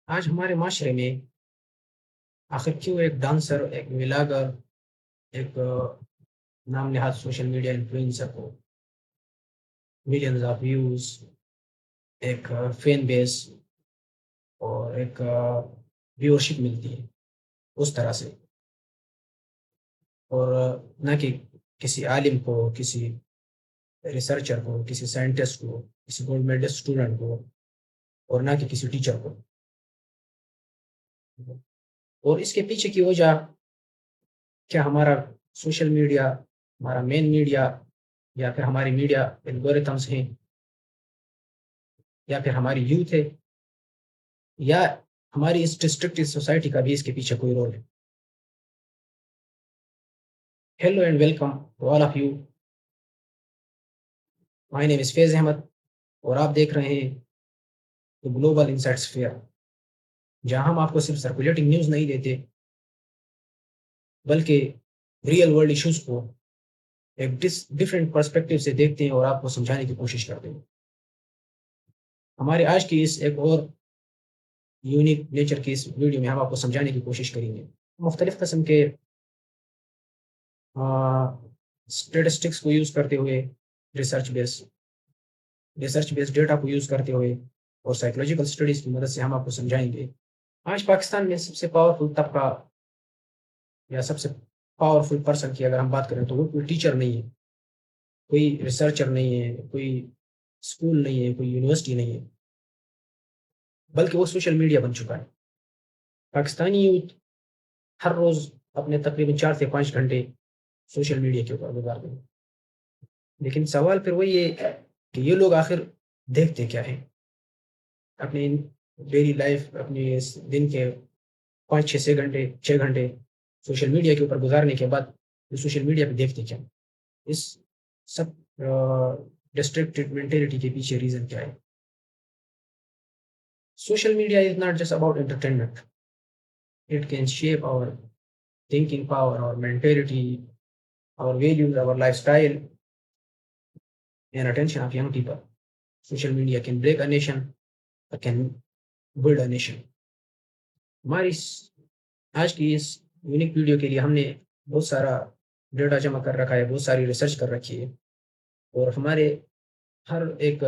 آج ہمارے معاشرے میں آخر کیوں ایک ڈانسر، ایک ولاگر، ایک نام نہاد سوشل میڈیا انفلوئنسر کو ملینز آف ویوز، ایک فین بیس اور ایک ویورشپ ملتی ہے اس طرح سے، اور نہ کہ کسی عالم کو، کسی ریسرچر کو، کسی سائنٹسٹ کو، کسی گولڈ میڈل اسٹوڈنٹ کو، اور نہ کہ کسی ٹیچر کو. اور اس کے پیچھے کی وجہ کیا ہمارا سوشل میڈیا، ہمارا مین میڈیا، یا پھر ہماری میڈیا الگوریتھمس ہیں، یا پھر ہماری یوتھ ہے، یا ہماری اس ڈسٹرکٹ سوسائٹی کا بھی اس کے پیچھے کوئی رول ہے. Hello and welcome to all of you. My name is Faiz Ahmad اور آپ دیکھ رہے ہیں گلوبل انسائٹس فیئر، جہاں ہم آپ کو صرف سرکولیٹنگ نیوز نہیں دیتے بلکہ ریئل ورلڈ ایشوز کو ایک ڈفرینٹ پرسپیکٹو سے دیکھتے ہیں اور آپ کو سمجھانے کی کوشش کرتے ہیں. ہمارے آج کی اس ایک اور یونیک نیچر کی اس ویڈیو میں ہم آپ کو سمجھانے کی کوشش کریں گے مختلف قسم کے اسٹیٹسٹکس کو یوز کرتے ہوئے، ریسرچ بیس ڈیٹا کو یوز کرتے ہوئے اور سائیکولوجیکل اسٹڈیز کی مدد سے ہم آپ کو سمجھائیں گے. آج پاکستان میں سب سے پاورفل طبقہ یا سب سے پاورفل پرسن کی اگر ہم بات کریں تو وہ کوئی ٹیچر نہیں ہے، کوئی ریسرچر نہیں ہے، کوئی اسکول نہیں ہے، کوئی یونیورسٹی نہیں ہے، بلکہ وہ سوشل میڈیا بن چکا ہے. پاکستانی یوتھ ہر روز اپنے تقریباً 4 سے 5 گھنٹے سوشل میڈیا کے اوپر گزارتے ہیں. لیکن سوال پھر وہی ہے کہ یہ لوگ آخر دیکھتے کیا ہیں اپنی ڈیلی لائف، اپنی دن کے 6 گھنٹے سوشل میڈیا کے اوپر گزارنے کے بعد یہ سوشل میڈیا پہ دیکھتے کیا؟ اس سب ڈسٹرکٹڈ مینٹیلٹی کے پیچھے ریزن کیا ہے؟ Social media is not just about entertainment, it can shape our thinking power, our mentality, our values, our lifestyle, and attention of young people. Social media can break a nation or can build a nation. ہماری آج کی اس unique video کے لیے ہم نے بہت سارا data جمع کر رکھا ہے، بہت ساری ریسرچ کر رکھی ہے، اور ہمارے ہر ایک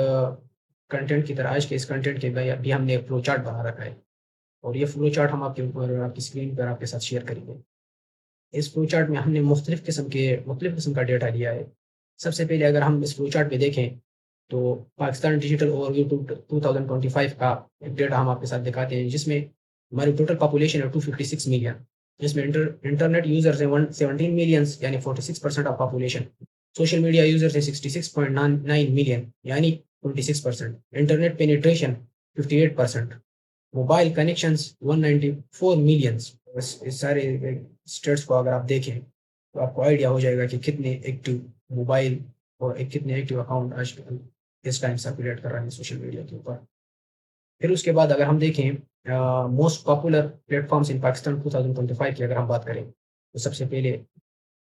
کنٹینٹ کی طرح آج کے اس کنٹینٹ کے بھی ہم نے ایک فلو چارٹ بنا رکھا ہے، اور یہ فلو چارٹ ہم آپ کے اوپر، آپ کی اسکرین پر آپ کے ساتھ شیئر کریں گے. اس فلو چارٹ میں ہم نے مختلف قسم کا ڈیٹا لیا ہے. سب سے پہلے اگر ہم اس فلو چارٹ پہ دیکھیں تو پاکستان ڈیجیٹل اوور ویو 2025 کا ایک ڈیٹا ہم آپ کے ساتھ دکھاتے ہیں، جس میں ہماری ٹوٹل پاپولیشن ہے 256 ملین، جس میں انٹرنیٹ یوزرز ہیں 117 ملینس یعنی 46% of population. Social media users ہیں 66.9 ملین یعنی 26%. Internet penetration 58%. Mobile connections 194 millions. اس سارے اسٹیٹس کو اگر آپ دیکھیں تو آپ کو آئیڈیا ہو جائے گا کہ کتنے ایکٹیو موبائل اور کتنے ایکٹیو اکاؤنٹ آج اس ٹائم سرکولیٹ کر رہے ہیں سوشل میڈیا کے اوپر. پھر اس کے بعد اگر ہم دیکھیں موسٹ پاپولر پلیٹ فارمس ان پاکستان 2025 کی اگر ہم بات کریں تو سب سے پہلے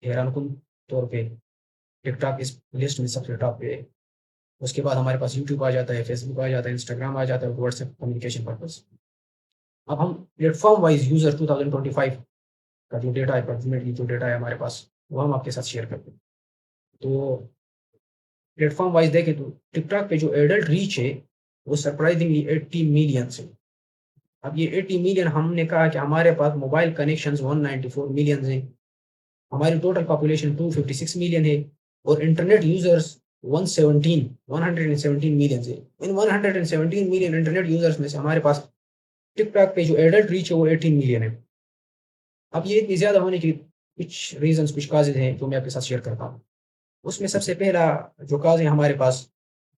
حیران کن طور پہ ٹک ٹاک اس لسٹ میں سب سے ٹاپ پہ ہے. اس کے بعد ہمارے پاس یوٹیوب آ جاتا ہے، فیس بک آ جاتا ہے، انسٹاگرام آ جاتا ہے، واٹس ایپ کمیونیکیشن پرپز. اب ہم پلیٹ فارم وائز یوزر 2025 کا جو ڈیٹا ہے، اپروکسیمیٹلی جو ڈیٹا ہے ہمارے پاس، وہ ہم آپ کے ساتھ شیئر کرتے ہیں. تو پلیٹ فارم وائز دیکھیں تو ٹک ٹاک پہ جو ایڈلٹ ریچ ہے وہ سرپرائزنگلی 80 ملین سے. اب یہ 80 ملین، ہم نے کہا کہ ہمارے پاس موبائل کنیکشنز 194 ملین ہیں، ہماری ٹوٹل پاپولیشن 256 ملین ہے، اور انٹرنیٹ یوزرز 117 ملین ہے. ان 117 ملین انٹرنیٹ یوزرز میں سے ہمارے پاس ٹک ٹاک پہ جو ایڈلٹ ریچ ہے وہ 18 ملین ہے. اب یہ اتنی زیادہ ہونے کی کچھ ریزنز، کچھ کازز ہیں جو میں آپ کے ساتھ شیئر کرتا ہوں. اس میں سب سے پہلا جو کاز ہے ہمارے پاس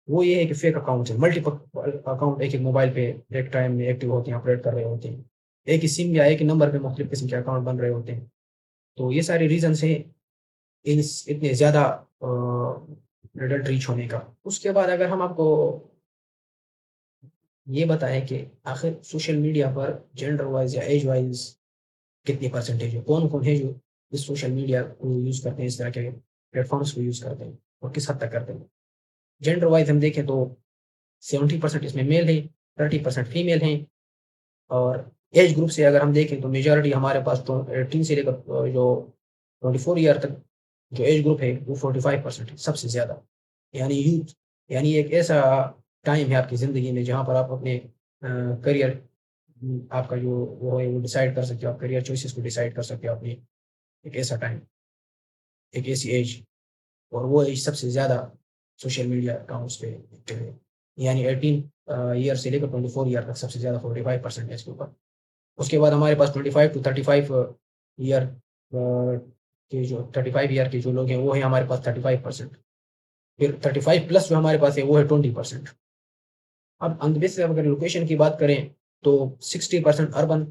وہ یہ ہے کہ فیک اکاؤنٹ ہے. ملٹیپل اکاؤنٹ ایک موبائل پہ ایک ٹائم میں ایکٹیو ہوتے ہیں، آپریٹ کر رہے ہوتے ہیں، ایک ہی سم یا ایک ہی نمبر پہ مختلف قسم کے اکاؤنٹ بن رہے ہوتے ہیں. تو یہ سارے ریزنس ہیں اتنے زیادہ ایڈلٹ ریچ ہونے کا. اس کے بعد اگر ہم آپ کو یہ بتائیں کہ آخر سوشل میڈیا پر جینڈر وائز یا ایج وائز کتنی پرسنٹیج ہے، کون کون ہے جو اس سوشل میڈیا کو یوز کرتے ہیں، اس طرح کے پلیٹ فارمس کو یوز کرتے ہیں، اور کس حد تک کرتے ہیں. جینڈر وائز ہم دیکھیں تو 70% اس میں میل ہیں، 30% فیمیل ہیں، اور ایج گروپ سے اگر ہم دیکھیں تو میجورٹی ہمارے پاس تو 18 سے لے کر جو 24 ایئر تک جو ایج گروپ ہے وہ 45% ہے، سب سے زیادہ. یعنی یوتھ، یعنی ایک ایسا ٹائم ہے آپ کی زندگی میں جہاں پر آپ اپنے کریئر، آپ کا جو وہ ہے وہ ڈیسائیڈ کر سکتے ہو، آپ کریئر چوائسیز کو ڈیسائیڈ کر سکتے ہو اپنی. ایک ایسا ٹائم، ایک ایسی ایج، اور وہ ایج سب سے زیادہ سوشل میڈیا اکاؤنٹس پہ ایکٹیو ہے. یعنی 18 ایئر سے لے کر 24 ایئر تک سب سے زیادہ 45% ہے اس کے اوپر. اس کے بعد ہمارے پاس 25 ٹو 35 ایئر کے جو 35 ایئر کے جو لوگ ہیں وہ ہیں ہمارے پاس 35%. پھر 35 پلس جو ہمارے پاس ہے وہ ہے 20%. اب اندیس سے اگر لوکیشن کی بات کریں تو 60% اربن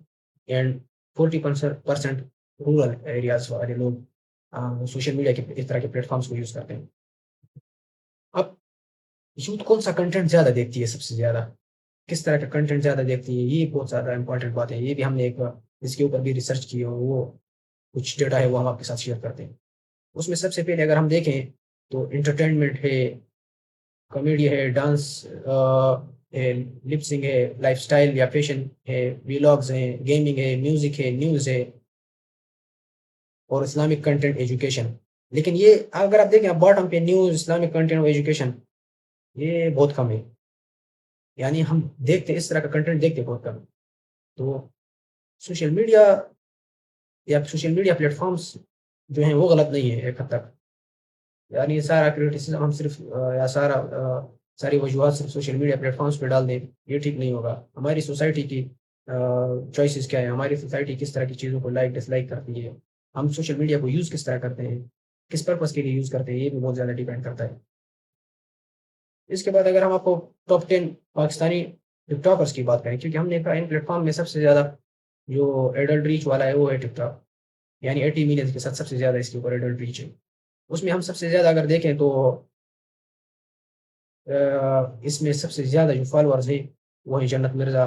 اینڈ 40% رورل ایریاز والے لوگ سوشل میڈیا کے اس طرح کے پلیٹ فارمس کو یوز کرتے ہیں. اب یوتھ کون سا کنٹینٹ زیادہ دیکھتی ہے؟ سب سے زیادہ کس طرح کا کنٹینٹ زیادہ دیکھتی ہے؟ یہ بہت زیادہ امپورٹنٹ بات ہے. یہ بھی ہم نے ایک اس کے اوپر بھی ریسرچ کی اور وہ کچھ ڈیٹا ہے وہ ہم آپ کے ساتھ شیئر کرتے ہیں. اس میں سب سے پہلے اگر ہم دیکھیں تو انٹرٹینمنٹ ہے، کامیڈی ہے، ڈانس ہے، لپسنگ ہے، لائف اسٹائل یا فیشن ہے، ویلاگز ہیں، گیمنگ ہے، میوزک ہے، نیوز ہے، اور اسلامک کنٹینٹ، ایجوکیشن. لیکن یہ اگر آپ دیکھیں باٹم پہ نیوز، اسلامک کنٹینٹ اور ایجوکیشن یہ بہت کم ہے. یعنی ہم دیکھتے اس طرح کا کنٹینٹ دیکھتے بہت کم. تو سوشل میڈیا یا سوشل میڈیا پلیٹ فارمس جو ہیں وہ غلط نہیں ہے ایک حد تک. یعنی سارا کریٹیسزم ہم صرف یا ساری وجوہات صرف سوشل میڈیا پلیٹ فارمس پہ ڈال دیں، یہ ٹھیک نہیں ہوگا. ہماری سوسائٹی کی چوائسیز کیا ہے، ہماری سوسائٹی کس طرح کی چیزوں کو لائک ڈس لائک کرتی ہے، ہم سوشل میڈیا کو یوز کس طرح کرتے ہیں، کس پرپز کے لیے یوز کرتے ہیں، یہ بھی بہت زیادہ ڈیپینڈ کرتا ہے. اس کے بعد اگر ہم آپ کو ٹاپ 10 پاکستانی ٹک ٹاکرس کی بات کریں، کیونکہ ہم نے کہا ان پلیٹ فارم میں سب سے زیادہ جو ایڈلٹ ریچ والا ہے وہ ہے ٹک ٹاک. یعنی 80 ملین کے ساتھ سب سے زیادہ اس کے اوپر ایڈلٹ ریچ ہے. اس میں ہم سب سے زیادہ اگر دیکھیں تو اس میں سب سے زیادہ جو فالوورز ہیں وہ ہیں جنت مرزا،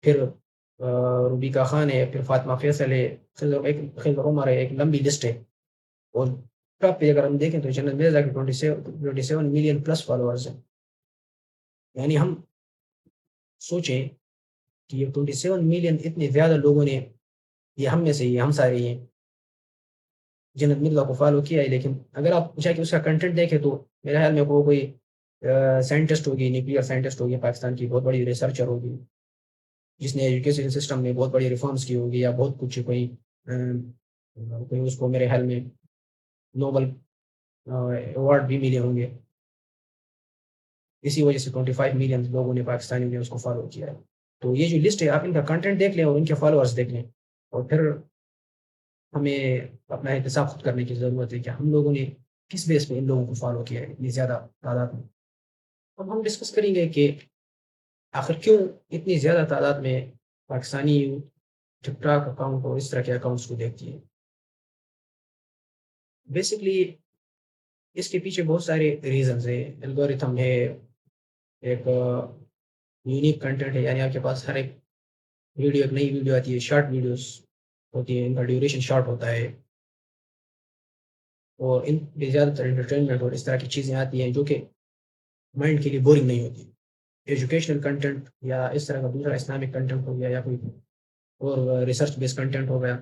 پھر روبیکا خان ہے، پھر فاطمہ فیصل ہے، خضر عمر ہے، ایک لمبی لسٹ ہے. اور ٹاپ پہ اگر ہم دیکھیں تو جنت مرزا کے 27 ملین پلس فالوورز ہیں. یعنی ہم سوچیں کہ یہ 27 ملین اتنے زیادہ لوگوں نے، یہ ہم میں سے ہی ہم سارے ہیں جنت مرزا کو فالو کیا ہے. لیکن اگر آپ جا کے اس کا کنٹینٹ دیکھیں تو میرے خیال میں وہ کوئی سائنٹسٹ ہوگی، نیوکلیئر سائنٹسٹ ہوگی، پاکستان کی بہت بڑی ریسرچر ہوگی جس نے ایجوکیشن سسٹم میں بہت بڑی ریفارمس کی ہوگی، یا بہت کچھ کوئی اس کو میرے خیال میں نوبل ایوارڈ بھی ملے ہوں گے. اسی وجہ سے 25 ملین لوگوں نے پاکستانی نے اس کو فالو کیا ہے. تو یہ جو لسٹ ہے آپ ان کا کنٹینٹ دیکھ لیں اور ان کے فالوورز دیکھ لیں، اور پھر ہمیں اپنا احتساب خود کرنے کی ضرورت ہے کہ ہم لوگوں نے کس بیس پہ ان لوگوں کو فالو کیا ہے اتنی زیادہ تعداد میں. اب ہم ڈسکس کریں گے کہ آخر کیوں اتنی زیادہ تعداد میں پاکستانی ٹک ٹاک اکاؤنٹ اور اس طرح کے اکاؤنٹس کو دیکھتی ہے. بیسکلی اس کے پیچھے بہت سارے ریزنز ہیں. الگوریتھم ہے، ایک یونیک کنٹینٹ ہے، یعنی آپ کے پاس ہر ایک ویڈیو ایک نئی ویڈیو آتی ہے، شارٹ ویڈیوز ہوتی ہیں، ان کا ڈیوریشن شارٹ ہوتا ہے، اور ان پہ زیادہ تر انٹرٹینمنٹ اور اس طرح کی چیزیں آتی ہیں جو کہ مائنڈ کے لیے بورنگ نہیں ہوتی. ایجوکیشنل کنٹینٹ یا اس طرح کا دوسرا اسلامک کنٹینٹ ہو گیا یا کوئی اور ریسرچ بیس کنٹینٹ ہو گیا،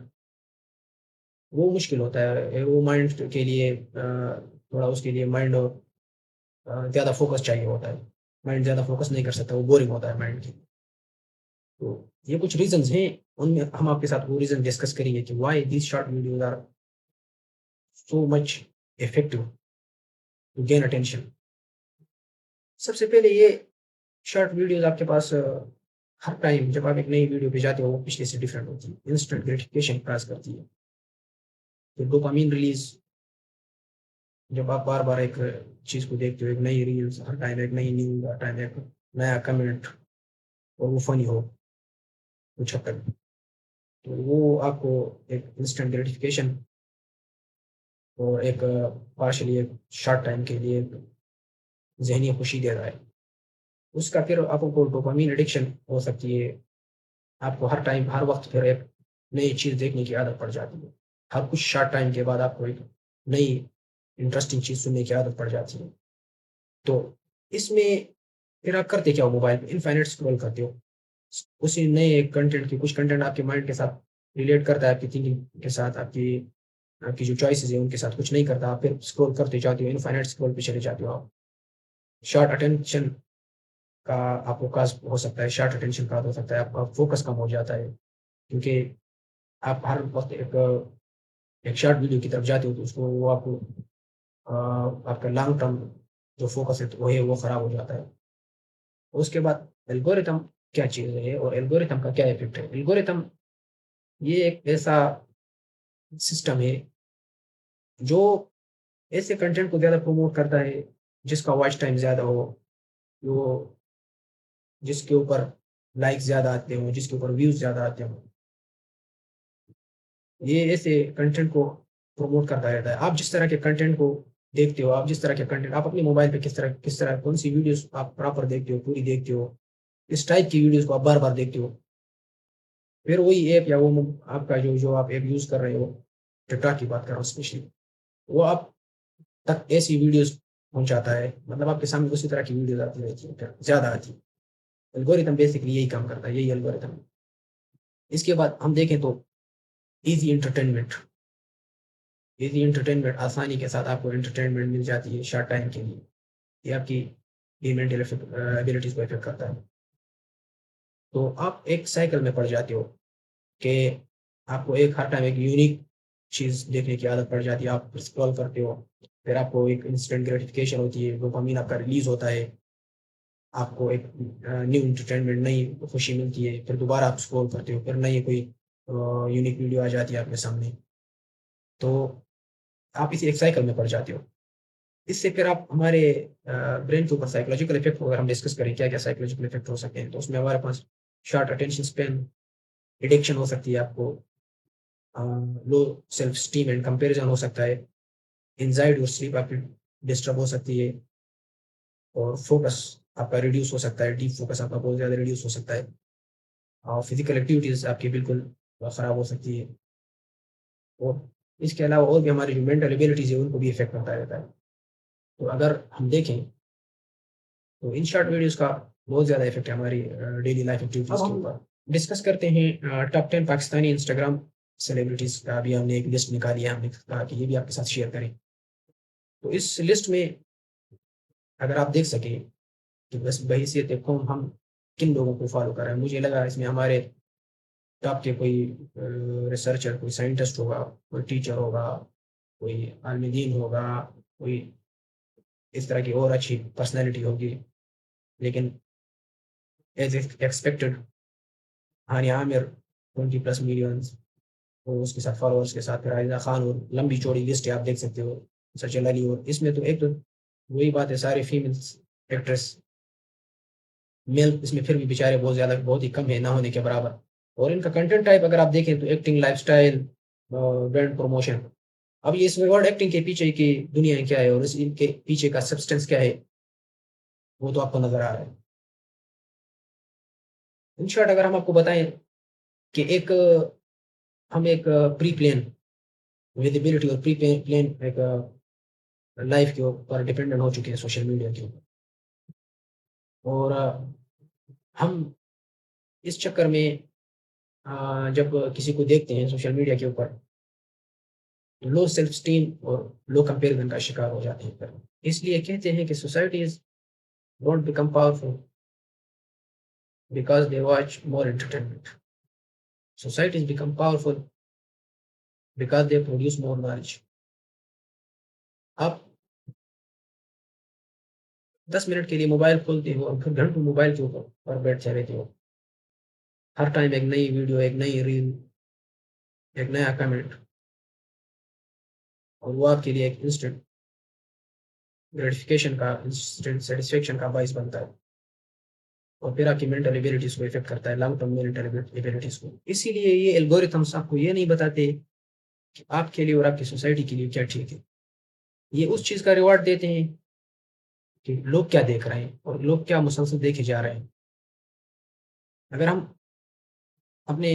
وہ مشکل ہوتا ہے. وہ مائنڈ کے لیے تھوڑا اس کے لیے مائنڈ زیادہ فوکس چاہیے ہوتا ہے. مائنڈ زیادہ فوکس نہیں کر سکتا، وہ بورنگ ہوتا ہے مائنڈ کی. تو یہ کچھ ریزنز ہیں، ان میں ہم آپ کے ساتھ وہ ریزن ڈسکس کریں گے کہ why these short videos are so much effective to gain attention. سب سے پہلے یہ شارٹ ویڈیوز آپ کے پاس ہر ٹائم جب آپ ایک نئی ویڈیو پہ جاتے ہو وہ پچھلے سے ڈفرینٹ ہوتی ہے، انسٹنٹ گریٹیفیکیشن پراز کرتی ہے. تو ڈوپامین ریلیز جب آپ بار بار ایک چیز کو دیکھتے ہو، ایک نئی ریلز، ہر ٹائم ایک نئی نیوز، ہر ٹائم ایک نیا کمنٹ، اور وہ فنی ہو کچھ حد تک، تو وہ آپ کو ایک انسٹنٹ گریٹیفیکیشن اور ایک پارشلی ایک شارٹ ٹائم کے لیے ذہنی خوشی دے رہا ہے. اس کا پھر آپ کو ڈوپامین ایڈکشن ہو سکتی ہے. آپ کو ہر ٹائم ہر وقت پھر ایک نئی چیز دیکھنے کی عادت پڑ جاتی ہے. ہر کچھ شارٹ ٹائم کے بعد آپ کو ایک نئی انٹرسٹنگ چیز سننے کی عادت پڑ جاتی ہے. تو اس میں پھر آپ کرتے کیا ہو؟ موبائل پہ انفائنٹ اسکرول کرتے ہو. اسی نئے کنٹینٹ کی کچھ کنٹینٹ آپ کے مائنڈ کے ساتھ ریلیٹ کرتا ہے، آپ کی تھنکنگ کے ساتھ، آپ کی جو چوائسیز ہیں ان کے ساتھ کچھ نہیں کرتا، آپ پھر اسکرول کرتے جاتے ہو، انفائنائٹ اسکرول پہ چلے جاتے ہو آپ. شارٹ اٹینشن کا آپ کو کاز ہو سکتا ہے، شارٹ اٹینشن کا ہو سکتا ہے، آپ کا فوکس کم ہو جاتا ہے، کیونکہ آپ ہر وقت ایک شارٹ ویڈیو کی طرف جاتے ہو تو اس کو وہ آپ کو آپ کا لانگ ٹرم جو فوکس ہے وہ وہ خراب ہو جاتا ہے. اس کے بعد الگوریتم کیا چیز ہے اور الگوریتم کا کیا افیکٹ ہے. الگوریتم یہ ایک ایسا سسٹم ہے جو ایسے کنٹینٹ کو زیادہ پروموٹ کرتا ہے جس کا واچ ٹائم زیادہ ہو، جس کے اوپر لائک زیادہ آتے ہوں، جس کے اوپر ویوز زیادہ آتے ہوں. یہ ایسے کنٹینٹ کو پروموٹ کرتا رہتا ہے. آپ جس طرح کے کنٹینٹ کو دیکھتے ہو، آپ جس طرح کے کنٹینٹ آپ اپنے موبائل پہ کس طرح کون سی ویڈیوز آپ پراپر دیکھتے ہو، پوری دیکھتے ہو، اس ٹائپ کی ویڈیوز کو آپ بار بار دیکھتے ہو، پھر وہی ایپ یا وہ آپ کا جو آپ ایپ یوز کر رہے ہو، ٹک ٹاک کی بات کر رہا ہوں اسپیشلی، وہ آپ تک ایسی ویڈیوز پہنچاتا ہے، مطلب آپ کے سامنے اسی طرح کی ویڈیوز آتی رہتی ہیں، پھر زیادہ آتی ہے. الگوریتم بیسکلی یہی کام کرتا ہے، یہی الگوریتم. اس کے بعد ہم دیکھیں تو ایزی انٹرٹینمنٹ. ایزی انٹرٹینمنٹ، آسانی کے ساتھ آپ کو انٹرٹینمنٹ مل جاتی ہے شارٹ ٹائم کے لیے. یہ آپ کی مینٹل ایبلٹیز کو افیکٹ کرتا ہے. تو آپ ایک سائیکل میں پڑ جاتے ہو کہ آپ کو ہر ٹائم ایک یونیک چیز دیکھنے کی عادت پڑ جاتی ہے. آپ اسکرول کرتے ہو، پھر آپ کو ایک انسٹنٹ گریٹیفیکیشن ہوتی ہے، ڈوپامین آپ کا ریلیز ہوتا ہے، آپ کو ایک نیو انٹرٹینمنٹ، نئی خوشی ملتی ہے، پھر دوبارہ آپ اسکرول کرتے ہو، پھر نئی کوئی یونیک ویڈیو آ جاتی ہے آپ کے سامنے، تو آپ اسی ایک سائیکل میں پڑ جاتے ہو. اس سے پھر آپ ہمارے برین کے اوپر سائیکولوجیکل افیکٹ اگر ہم ڈسکس کریں کیا کیا سائیکولوجیکل افیکٹ ہو سکتے ہیں، تو اس میں ہمارے پاس شارٹ اٹینشن اسپین، ایڈکشن ہو سکتی ہے، آپ کو low self esteem and comparison ہو سکتا ہے، انزائٹی اور سلیپ آپ کی ڈسٹرب ہو سکتی ہے، اور فوکس آپ کا ریڈیوس ہو سکتا ہے، ڈیپ فوکس آپ کا بہت زیادہ ریڈیوس ہو سکتا ہے، اور فزیکل ایکٹیویٹیز آپ کی بالکل خراب ہو سکتی ہے، اور اس کے علاوہ اور بھی ہماری جو مینٹل ایبلٹیز ہے ان کو بھی افیکٹ کرتا رہتا ہے. تو اگر ہم دیکھیں تو ان شارٹ ویڈیوز کا بہت زیادہ افیکٹ ہے ہماری ڈیلی لائف ایکٹیویٹیز کے اوپر. ڈسکس کرتے ہیں ٹاپ 10 پاکستانی انسٹاگرام سیلیبریٹیز کا بھی ہم نے ایک لسٹ نکالی ہے، ہم نے کہا کہ یہ بھی آپ کے ساتھ شیئر کریں. تو اس لسٹ میں اگر آپ دیکھ سکیں کہ بس بحیثیت قوم ہم کن لوگوں کو فالو کر رہے ہیں، مجھے لگا اس میں ہمارے ٹاپ کے کوئی ریسرچر، کوئی سائنٹسٹ ہوگا، کوئی ٹیچر ہوگا، کوئی عالم دین ہوگا، کوئی اس طرح کی اور اچھی پرسنالٹی ہوگی. لیکن ایز ایکسپیکٹڈ ہانیہ عامر 20+ ملینز اور اس کے ساتھ فالوورس کے ساتھ، پھر عائزہ خان، اور لمبی چوڑی لسٹ ہے آپ دیکھ سکتے ہو، سچل علی. اور اس میں تو ایک تو وہی بات ہے، سارے فیمیلس ایکٹریس، میل اس میں پھر بھی بیچارے بہت ہی کم ہے، نہ ہونے کے برابر. اور ان کا کنٹینٹ ٹائپ اگر آپ دیکھیں تو acting, life style, brand promotion. اب یہ اس ورڈ ایکٹنگ کے پیچھے کی دنیا کیا ہے اور اس کے پیچھے کا سبسٹنس کیا ہے وہ تو آپ کو نظر آ رہا ہے. ان شارٹ اگر ہم آپ کو بتائیں کہ ہم ایک پری پلان ویزیبلٹی اور پری پلان ایک لائف کے اوپر ڈپینڈنٹ ہو چکے ہیں سوشل میڈیا کے اوپر، اور ہم اس چکر میں جب کسی کو دیکھتے ہیں سوشل میڈیا کے اوپر، لو سیلف اسٹیم اور لو کمپیریزن کا شکار ہو جاتے ہیں. اس لیے کہتے ہیں کہ societies don't become powerful because they watch more entertainment. Societies become powerful because they produce more knowledge. آپ 10 منٹ کے لیے موبائل کھولتے ہو اور پھر گھنٹوں موبائل کے اوپر بیٹھ رہتے ہو، ہر ٹائم ایک نئی ویڈیو، ایک نئی ریل، ایک نیا کمنٹ، اور وہ آپ کے لیے ایک انسٹنٹ گریٹیفیکیشن کا، انسٹنٹ سیٹسفیکشن کا باعث بنتا ہے، اور پھر آپ کی مینٹل ایبلٹیز کو افیکٹ کرتا ہے، لانگ ٹرم مینٹل ایبلٹیز کو. اسی لیے یہ الگوریتمس آپ کو یہ نہیں بتاتے کہ آپ کے لیے اور آپ کی سوسائٹی کے لیے کیا ٹھیک ہے. یہ اس چیز کا ریوارڈ دیتے ہیں کہ لوگ کیا دیکھ رہے ہیں اور لوگ کیا مسلسل دیکھے جا رہے ہیں. اگر ہم اپنے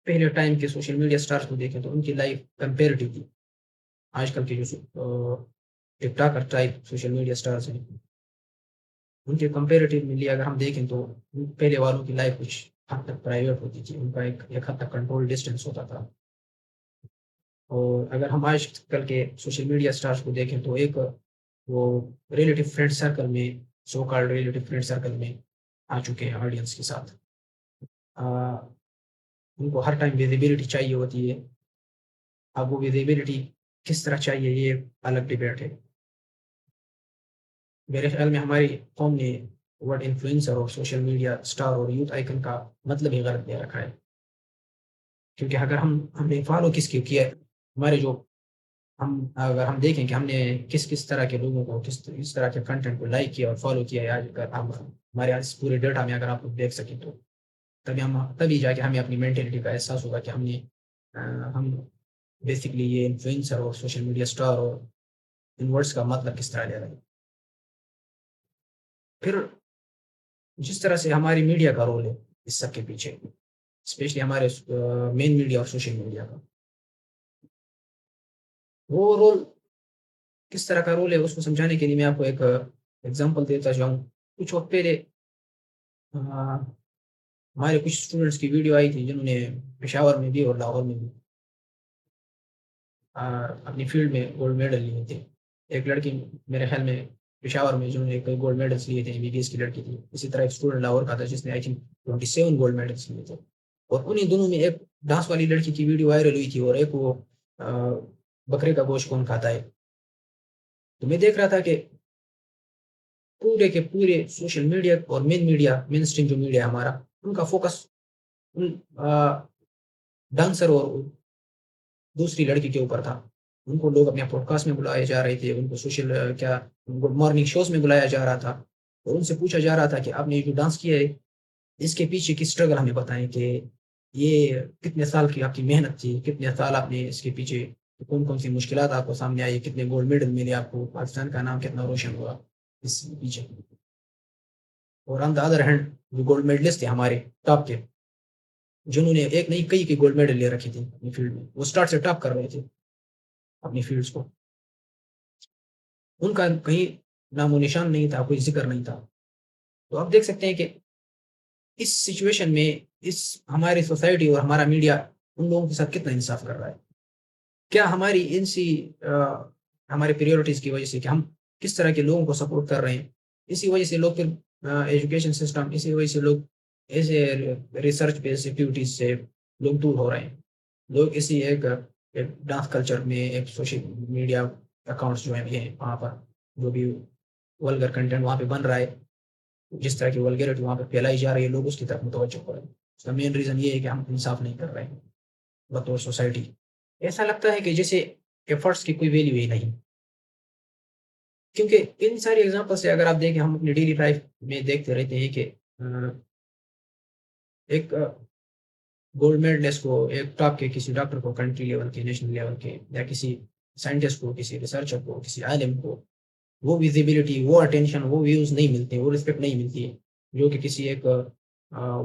پہلے ٹائم کے سوشل میڈیا سٹارز کو دیکھیں تو ان کی لائف کمپیریٹیولی آج کل کے جو TikToker type social media stars ہیں ان کے کمپیریٹیولی اگر ہم دیکھیں تو پہلے والوں کی لائف کچھ حد تک پرائیویٹ ہوتی تھی، ان کا ایک حد تک کنٹرول ڈسٹینس ہوتا تھا. اور اگر ہم آج کل کے سوشل میڈیا اسٹارس کو دیکھیں تو ایک وہ ریلیٹیو فرینڈ سرکل میں، so called relative friend circle میں آ چکے ہیں آڈینس کے ساتھ. ان کو ہر ٹائم ویزیبلٹی چاہیے ہوتی ہے. اب وہ ویزیبلٹی کس طرح چاہیے یہ الگ ڈبیٹ ہے. میرے خیال میں ہماری قوم نے ورڈ انفلوئنسر اور سوشل میڈیا اسٹار اور یوتھ آئیکن کا مطلب ہی غلط دے رکھا ہے. کیونکہ اگر ہم نے فالو کس کی کیا ہے، ہمارے جو اگر ہم دیکھیں کہ ہم نے کس طرح کے لوگوں کو، کس طرح کے کنٹینٹ کو لائک کیا اور فالو کیا ہے، آج اگر ہمارے آج پورے ڈیٹا میں اگر آپ لوگ دیکھ سکیں تو تبھی جا کے ہمیں اپنی مینٹلٹی کا احساس ہوگا کہ ہم بیسکلی یہ انفلوئنسر اور سوشل میڈیا اسٹار اور ان ورڈس کا مطلب کس طرح لے رہے ہیں. پھر جس طرح سے ہماری میڈیا کا رول ہے اس سب کے پیچھے، اسپیشلی ہمارے مین میڈیا اور سوشل میڈیا کا، وہ رول کس طرح کا رول ہے اس کو سمجھانے کے لیے میں آپ کو ایک ایگزامپل دیتا جاؤں. کچھ وقت پہلے ہمارے کچھ اسٹوڈنٹس کی ویڈیو آئی تھی جنہوں نے پشاور میں بھی اور لاہور میں بھی اپنی فیلڈ میں گولڈ میڈل لیے تھے. ایک لڑکی میرے خیال میں پشاور میں جنہوں نے کئی گولڈ میڈلس لیے تھے MBBS کی لڑکی تھی. اسی طرح ایک اسٹوڈنٹ لاہور کا تھا جس نے آئی تھنک 27 گولڈ میڈلس لیے تھے. اور انہیں دونوں میں ایک ڈانس والی لڑکی کی ویڈیو وائرل ہوئی تھی اور ایک وہ بکرے کا گوشت کون کھاتا ہے. تو میں دیکھ رہا تھا کہ پورے کے پورے سوشل میڈیا اور مین اسٹریم جو میڈیا ہمارا، ان کا فوکس ان ڈانسر اور دوسری لڑکی کے اوپر تھا. ان کو لوگ اپنے پوڈ کاسٹ میں بلائے جا رہے تھے، ان کو سوشل گڈ مارننگ شوز میں بلایا جا رہا تھا اور ان سے پوچھا جا رہا تھا کہ آپ نے جو ڈانس کیا ہے اس کے پیچھے کی اسٹرگل ہمیں بتائیں، کہ یہ کتنے سال کی آپ کی محنت تھی، کتنے سال آپ نے اس کے پیچھے کون کون سی مشکلات آپ کو سامنے آئی، کتنے گولڈ میڈل ملے آپ کو، پاکستان کا نام کتنا روشن ہوا اس پیچھے. اور آن دا ادر ہینڈ جو گولڈ میڈلسٹ تھے ہمارے ٹاپ کے، جنہوں نے ایک نہیں کئی کی گولڈ میڈل لے رکھی تھی اپنی فیلڈ میں، وہ اسٹارٹ سے ٹاپ کر رہے تھے اپنی فیلڈس کو، ان کا کہیں نام و نشان نہیں تھا، کوئی ذکر نہیں تھا. تو آپ دیکھ سکتے ہیں کہ اس سچویشن میں ہماری سوسائٹی اور ہمارا میڈیا ان لوگوں کے ساتھ کتنا انصاف کر رہا ہے. کیا ہماری ہمارے پریورٹیز کی وجہ سے کہ ہم کس طرح کے لوگوں کو سپورٹ کر رہے ہیں، اسی وجہ سے لوگ پھر ایجوکیشن سسٹم، اسی وجہ سے لوگ ایسے ریسرچ بیسڈ ایکٹیویٹیز سے لوگ دور ہو رہے ہیں. لوگ اسی ایک ڈانس کلچر میں، ایک سوشل میڈیا اکاؤنٹس جو ہیں وہاں پر جو بھی ولگر کنٹینٹ وہاں پہ بن رہا ہے، جس طرح کی ولگیرٹی وہاں پہ پھیلائی جا رہی ہے، لوگ اس کی طرف متوجہ ہو رہے ہیں. اس کا مین ریزن یہ ہے کہ ہم انصاف نہیں کر رہے ہیں بطور سوسائٹی. ایسا لگتا ہے کہ جیسے ایفرٹس کی کوئی ویلیو ہی نہیں. کیونکہ ان ساری ایگزامپل سے اگر آپ دیکھیں، ہم اپنی ڈیلی لائف میں دیکھتے رہتے ہیں کہ ایک گولڈ میڈلسٹ کو، ایک ٹاپ کے کسی ڈاکٹر کو، کنٹری لیول کے، نیشنل لیول کے، یا کسی سائنٹسٹ کو، کسی ریسرچر کو، کسی عالم کو وہ ویزیبلٹی، وہ اٹینشن، وہ ویوز نہیں ملتے، وہ رسپیکٹ نہیں ملتی ہے جو کہ کسی ایک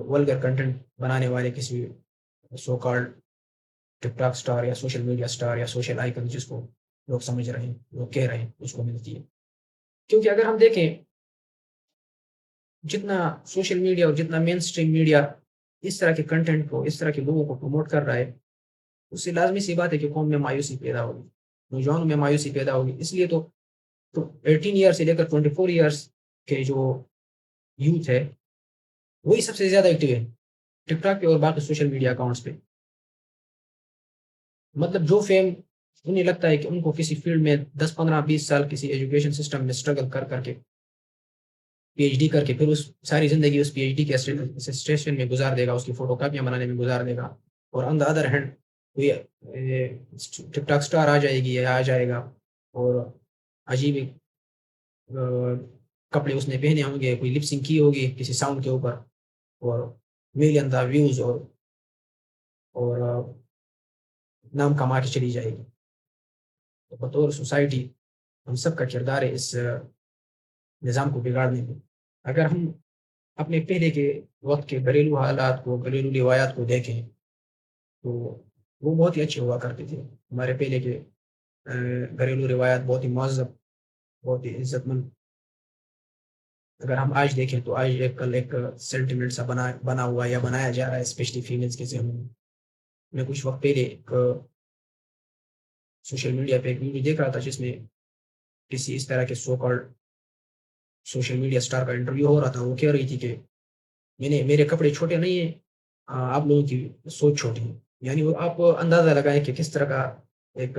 ولگر کنٹینٹ بنانے والے، کسی سو کالڈ ٹک ٹاک اسٹار یا سوشل میڈیا اسٹار یا سوشل آئیکن جس کو لوگ سمجھ رہے ہیں، لوگ کہہ رہے ہیں، اس کو ملتی ہے. کیونکہ اگر ہم دیکھیں جتنا سوشل میڈیا اور جتنا مین اسٹریم میڈیا اس طرح کے کنٹینٹ کو، اس طرح کے لوگوں کو پروموٹ کر رہا ہے، اس سے لازمی سی بات ہے کہ قوم میں مایوسی پیدا ہوگی، نوجوانوں میں مایوسی پیدا ہوگی. اس لیے تو 18 ایئر سے لے کر 24 ایئرس کے جو یوتھ ہے وہی سب سے زیادہ ایکٹیو ہے ٹک ٹاک پہ اور باقی سوشل میڈیا اکاؤنٹس پہ. مطلب جو فیم انہیں لگتا ہے کہ ان کو کسی فیلڈ میں 10 15 20 سال کسی ایجوکیشن سسٹم میں اسٹرگل کر کے PhD کر کے پھر اس ساری زندگی اس PhD کے اسٹیشن میں گزار دے گا، اس کی فوٹو کاپیاں بنانے میں گزار دے گا. اور آن دا ادر ہینڈ کوئی ٹک ٹاک اسٹار آ جائے گی یا آ جائے گا اور عجیب کپڑے اس نے پہنے ہوں گے، کوئی لپسنگ کی ہوگی کسی ساؤنڈ کے اوپر، اور ملین دا ویوز اور نام کما کے چلی جائے گی. تو بطور سوسائٹی ہم سب کا کردار ہے اس نظام کو بگاڑنے میں. اگر ہم اپنے پہلے کے وقت کے گھریلو حالات کو، گھریلو روایات کو دیکھیں تو وہ بہت ہی اچھے ہوا کرتے تھے. ہمارے پہلے کے گھریلو روایات بہت ہی مہذب، بہت ہی عزت مند اگر ہم آج دیکھیں تو آج کل ایک سینٹیمنٹ سا بنا ہوا یا بنایا جا رہا ہے اسپیشلی فیمیلس کے ذہنوں میں. میں کچھ وقت پہلے ایک سوشل میڈیا پہ ایک ویڈیو دیکھ رہا تھا جس میں کسی اس طرح کے so called social media star کا انٹرویو ہو رہا تھا. وہ کہہ رہی تھی کہ میرے کپڑے چھوٹے نہیں ہیں, آپ لوگوں کی سوچ چھوٹی ہے. یعنی وہ آپ اندازہ لگائیں کہ کس طرح کا ایک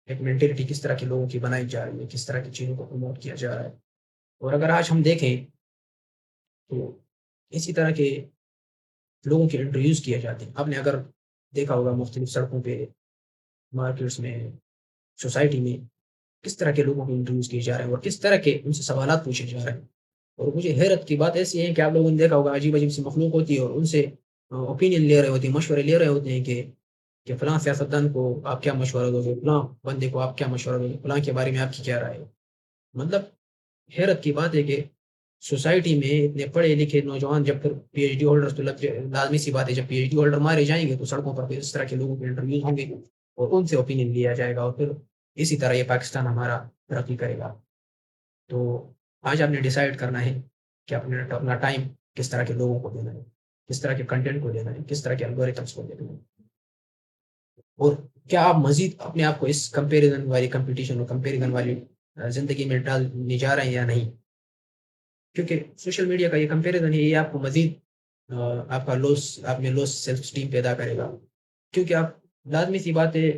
ایک مینٹلٹی کس طرح کے لوگوں کی بنائی جا رہی ہے, کس طرح کی چیزوں کو پروموٹ کیا جا رہا ہے. اور اگر آج ہم دیکھیں تو اسی طرح کے لوگوں کے انٹرویوز کیے جاتے ہیں. آپ نے اگر دیکھا ہوگا مختلف سڑکوں پہ, مارکیٹس میں, سوسائٹی میں کس طرح کے لوگوں کے انٹرویوز کیے جا رہے ہیں اور کس طرح کے ان سے سوالات پوچھے جا رہے ہیں. اور مجھے حیرت کی بات ایسی ہے کہ آپ لوگوں نے دیکھا ہوگا عجیب عجیب سی مخلوق ہوتی ہے اور ان سے اوپینین لے رہے ہوتے ہیں, مشورے لے رہے ہوتے ہیں کہ فلاں سیاستدان کو آپ کیا مشورہ دو گے, فلاں بندے کو آپ کیا مشورہ دو گے, فلاں کے بارے میں آپ کی کیا رائے ہے. مطلب حیرت کی بات ہے کہ سوسائٹی میں اتنے پڑھے لکھے نوجوان جب پھر پی ایچ ڈی ہولڈرز تو لازمی سی بات ہے, جب پی ایچ ڈی ہولڈر مارے جائیں گے تو سڑکوں پر پھر اس طرح کے لوگوں کے انٹرویوز ہوں گے اور ان سے اوپینین لیا جائے گا اور پھر اسی طرح یہ پاکستان ہمارا ترقی کرے گا. تو آج آپ نے ڈیسائیڈ کرنا ہے کہ اپنا ٹائم کس طرح کے لوگوں کو دینا ہے, کس طرح کے کنٹینٹ کو دینا ہے, کس طرح کے الگوریتمس کو دینا ہے, اور کیا آپ مزید اپنے آپ کو اس کمپیریزن والی کمپٹیشن اور کمپیریزن والی زندگی میں ڈالنے جا رہے ہیں یا نہیں. کیونکہ سوشل میڈیا کا یہ کمپیریزن ہے, یہ آپ کو مزید آپ کا آپ میں لوس سیلف اسٹیم پیدا کرے گا. کیونکہ آپ لازمی سی بات ہے,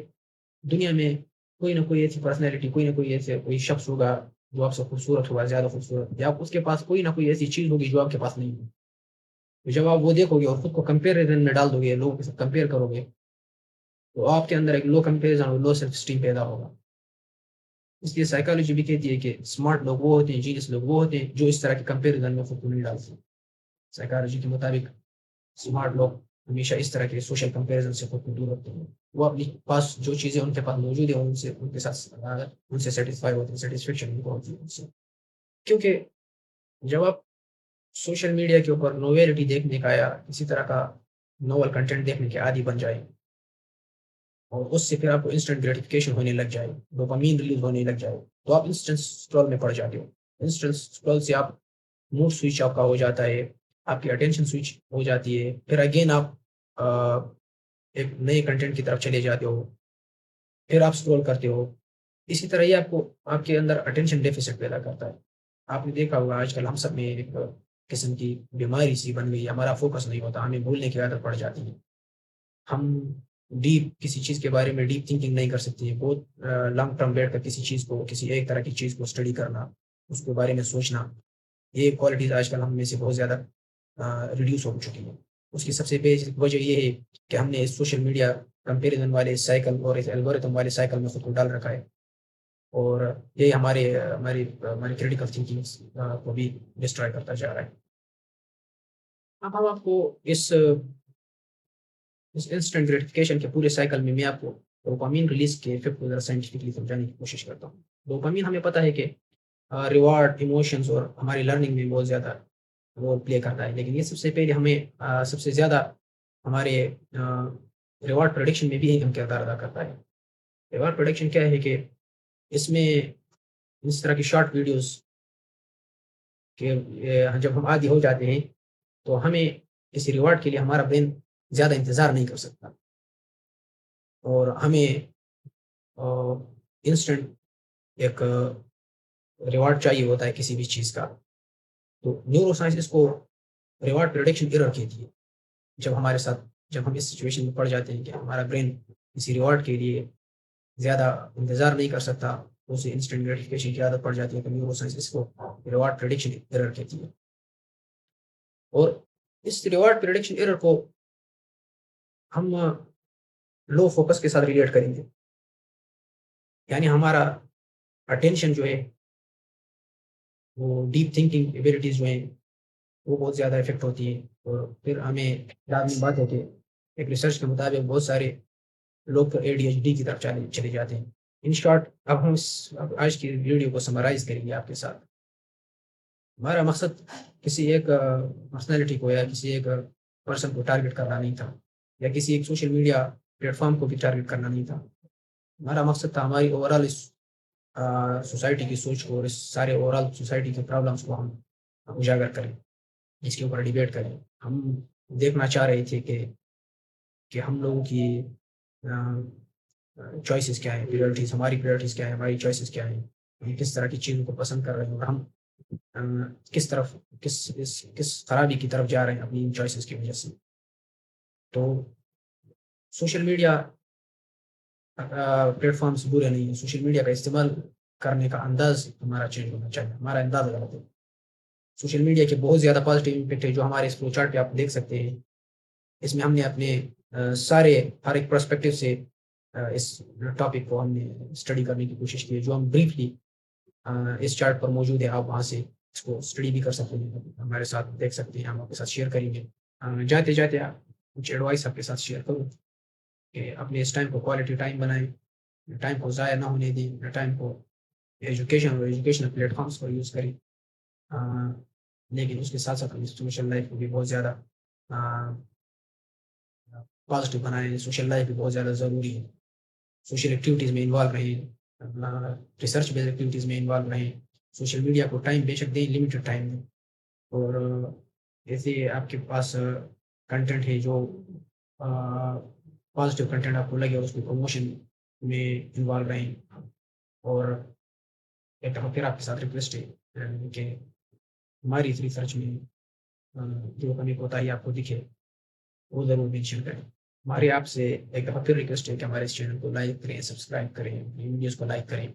دنیا میں کوئی نہ کوئی ایسی پرسنالٹی, کوئی نہ کوئی ایسے کوئی شخص ہوگا جو آپ سے خوبصورت ہوگا, زیادہ خوبصورت, یا اس کے پاس کوئی نہ کوئی ایسی چیز ہوگی جو آپ کے پاس نہیں ہے. جب آپ وہ دیکھو گے اور خود کو کمپیریزن میں ڈال دو گے, لوگوں کے ساتھ کمپیئر کرو گے, تو آپ کے اندر ایک لو کمپیریزن اور لو سیلف اسٹیم پیدا ہوگا. اس لیے سائیکالوجی بھی کہتی ہے کہ اسمارٹ لوگ وہ ہوتے ہیں, جینیس لوگ وہ ہوتے ہیں جو اس طرح کے کمپیریزن میں خود کو نہیں ڈالتے. سائیکالوجی کے مطابق اسمارٹ لوگ ہمیشہ اس طرح کے سوشل کمپیریزن سے خود کو دور رکھتے ہیں. وہ اپنی پاس جو چیزیں ان کے پاس موجود ہیں ان کے ساتھ ان سے سیٹسفائی ہوتے ہیں, سیٹسفیکشن ان کو ہوتی ہے ان سے. کیونکہ جب آپ سوشل میڈیا کے اوپر نوویلٹی دیکھنے کا یا کسی طرح کا نوول کنٹینٹ دیکھنے کے عادی بن جائے اور اس سے پھر آپ کو انسٹنٹ گریٹیفیکیشن ہونے لگ جائے, ڈوپامین ریلیز ہونے لگ جائے, تو آپ انسٹنٹ اسکرول میں پڑ جاتے ہو. انسٹنٹ اسکرول سے آپ موڈ سوئچ آپ کا ہو جاتا ہے, آپ کی اٹینشن سوئچ ہو جاتی ہے, پھر اگین آپ ایک نئے کنٹینٹ کی طرف چلے جاتے ہو, پھر آپ اسکرول کرتے ہو. اسی طرح یہ آپ کے اندر اٹینشن ڈیفیسٹ پیدا کرتا ہے. آپ نے دیکھا ہوگا آج کل ہم سب میں ایک قسم کی بیماری سی بن گئی, ہمارا فوکس نہیں ہوتا, ہمیں بھولنے کی عادت پڑ جاتی ہے. ہم ڈیپ کسی چیز کے بارے میں ڈیپ تھنکنگ نہیں کر سکتے ہیں. بہت لانگ ٹرم بیٹھ کر کسی چیز کو, کسی ایک طرح کی چیز کو اسٹڈی کرنا, اس کے بارے میں سوچنا, یہ کوالٹیز آج کل ہم میں سے بہت زیادہ ریڈیوس ہو چکی ہیں. اس کی سب سے بیسک وجہ یہ ہے کہ ہم نے سوشل میڈیا کمپیریزن والے سائیکل اور الگوریتم والے سائیکل میں خود کو ڈال رکھا ہے, اور یہ ہماری کریٹیکل تھنکنگ کو بھی ڈسٹرائے کرتا جا رہا ہے. اب ہم آپ کو اس انسٹنٹ گریٹیفیکیشن کے پورے سائیکل میں آپ کو ڈوپامین ریلیز کے افیکٹ کو ذرا سائنٹیفکلی سمجھانے کی کوشش کرتا ہوں. ڈوپامین ہمیں پتہ ہے کہ ریوارڈ, ایموشنز اور ہماری لرننگ میں بہت زیادہ رول پلے کرتا ہے, لیکن یہ سب سے پہلے ہمیں سب سے زیادہ ہمارے ریوارڈ پروڈکشن میں بھی اہم کردار ادا کرتا ہے. ریوارڈ پروڈکشن کیا ہے کہ اس میں اس طرح کی شارٹ ویڈیوز کہ جب ہم عادی ہو جاتے ہیں تو ہمیں اس ریوارڈ کے لیے ہمارا برین زیادہ انتظار نہیں کر سکتا, اور ہمیں انسٹنٹ ایک ریوارڈ چاہیے ہوتا ہے کسی بھی چیز کا. تو نیورو سائنس اس کو ریوارڈ پروڈکشن ایرر کہتی ہے. جب ہم اس سچویشن میں پڑ جاتے ہیں کہ ہمارا برین کسی ریوارڈ کے لیے زیادہ انتظار نہیں کر سکتا, اسے انسٹنٹ گریٹیفیکیشن کی عادت پڑ جاتی ہے, تو نیورو سائنس اس کو ریوارڈ پریڈکشن ایرر کہتی ہے. اور اس ریوارڈ پریڈکشن ایرر کو ہم لو فوکس کے ساتھ ریلیٹ کریں گے. یعنی ہمارا اٹینشن جو ہے وہ ڈیپ تھنکنگ ایبلٹیز جو ہیں وہ بہت زیادہ افیکٹ ہوتی ہیں. اور پھر ہمیں لازمی بات ہے کہ ایک ریسرچ کے مطابق بہت سارے لوگ تو ADHD کی طرف چلے جاتے ہیں. ان شارٹ اب ہم آج کی ویڈیو کو سمرائز کریں گے آپ کے ساتھ. ہمارا مقصد کسی ایک پرسنالٹی کو یا کسی ایک پرسن کو ٹارگٹ کرنا نہیں تھا, یا کسی ایک سوشل میڈیا پلیٹ فارم کو بھی ٹارگٹ کرنا نہیں تھا. ہمارا مقصد تھا ہماری اوور آل اس سوسائٹی کی سوچ کو اور اس سارے اوور آل سوسائٹی کے پرابلمس کو ہم اجاگر کریں، اس کے اوپر ڈیبیٹ کریں. ہم دیکھنا چاہ رہے تھے کہ ہم لوگوں کی چوائسیز کیا ہے، پریورٹیز، ہماری پریورٹیز کیا ہے، ہماری چوائسیز کیا ہیں، ہم کس طرح کی چیزوں کو پسند کر رہے ہیں، اور ہم کس طرف کس خرابی کی طرف جا رہے ہیں اپنی ان چوائسیز کی وجہ سے. تو سوشل میڈیا پلیٹ فارمس برے نہیں ہیں، سوشل میڈیا کا استعمال کرنے کا انداز ہمارا چینج ہونا چاہیے، ہمارا انداز غلط ہے. سوشل میڈیا کے بہت زیادہ پازیٹیو امپیکٹ ہے جو ہمارے اس فلو چارٹ پہ آپ دیکھ سکتے ہیں. اس میں ہم نے اپنے سارے ہر ایک پرسپیکٹو سے اس ٹاپک کو ہم نے اسٹڈی کرنے کی کوشش کی ہے، جو ہم بریفلی اس چارٹ پر موجود ہے. آپ وہاں سے اس کو اسٹڈی بھی کر سکتے ہیں، ہمارے ساتھ دیکھ سکتے ہیں، ہم آپ کے ساتھ شیئر کریں گے. جاتے جاتے کچھ ایڈوائس آپ کے ساتھ شیئر کروں کہ اپنے اس ٹائم کو کوالٹی ٹائم بنائیں، ٹائم کو ضائع نہ ہونے دیں، ٹائم کو ایجوکیشن اور ایجوکیشنل پلیٹ فارمس پر یوز کریں. لیکن اس کے ساتھ ساتھ ہم سوشل لائف کو بھی بہت زیادہ پازیٹیو بنائیں. سوشل لائف بھی بہت زیادہ ضروری ہے. سوشل ایکٹیویٹیز میں انوالو رہیں، ریسرچ بیسڈ ایکٹیویٹیز میں انوالو رہیں. سوشل میڈیا کو ٹائم بے شک دیں، لمیٹڈ ٹائم دیں. اور ایسے آپ کے پاس کنٹینٹ ہے جو پازیٹیو کنٹینٹ آپ کو لگے، اور اس کو پروموشن میں انوالو رہیں. اور ایک دفعہ پھر آپ کے ساتھ ریکویسٹ ہے کہ ہماری اس ریسرچ میں جو کمی کوتاہی آپ کو دکھے وہ ضرور مینشن کریں. ہماری آپ سے ایک دفعہ پھر ریکویسٹ ہے کہ ہمارے اس چینل کو لائک کریں، سبسکرائب کریں، ویڈیوز کو لائک کریں.